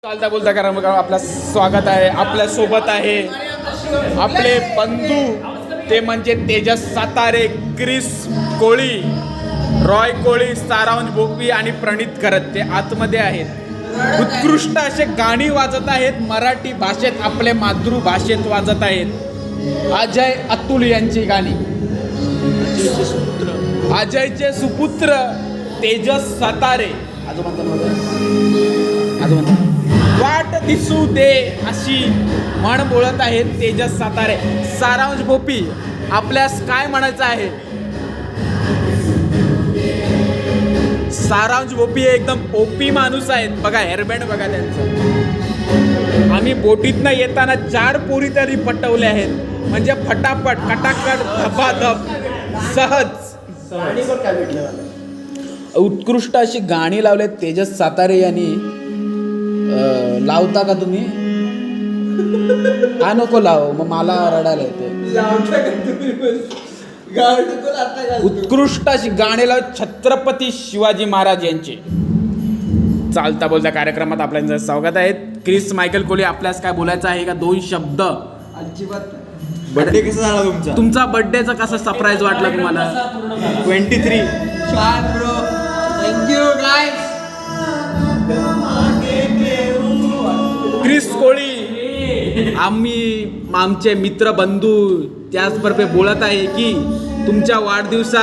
चालता बोलता करा मग आपलं स्वागत आहे. आपल्या सोबत आहे आपले बंधू ते म्हणजे तेजस सातारे, क्रिस कोळी, रॉय कोळी, सारांश भोगवी आणि प्रणित करत ते आतमध्ये आहेत. उत्कृष्ट असे गाणी वाजत आहेत. मराठी भाषेत आपले मातृभाषेत वाजत आहेत. अजय अतुल यांची गाणी. अजयचे सुपुत्र तेजस सातारे वाट दिसू दे अशी म्हण बोलत आहेत तेजस सातारे. सारांश भोपी, आपल्यास काय म्हणायचं आहे? सारांश भोपी एकदम ओपी माणूस आहेत. बघा हेअरबँड बघा त्यांचं. आम्ही बोटीतनं येताना 4 पोरी तरी पटवले आहेत. म्हणजे फटाफट कटाकट धपाधप सहज. उत्कृष्ट अशी गाणी लावलेत तेजस सातारे यांनी. लावता का तुम्ही? हा नको लाव, मग मला रडायला येते. उत्कृष्ट अशी गाणी लावत छत्रपती शिवाजी महाराज यांचे. चालता बोलता कार्यक्रमात आपल्याचं स्वागत आहे. क्रिस मायकल कोली, आपल्यास काय बोलायचं आहे का? 2 शब्द. अजिबात. बर्थडे कसा झाला तुमचा? तुमचा बर्थडेचा कसा सरप्राईज वाटला तुम्हाला? 23. छान ब्रो, थँक्यू गाईज. क्रिस कोळी, आमचे मित्र बंधू त्याचबरोबर बोलत आहे की तुमच्या वाढदिवसा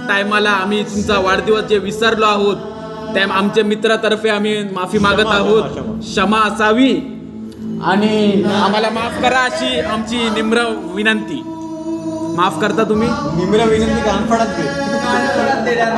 टायमाला आम्ही तुमचा वाढदिवस जे विसरलो आहोत त्या आमच्या मित्रातर्फे आम्ही माफी मागत आहोत. क्षमा असावी आणि आम्हाला माफ करा अशी आमची निम्र विनंती. माफ करता तुम्ही? निम्र विनंती कानफडात दे. देणार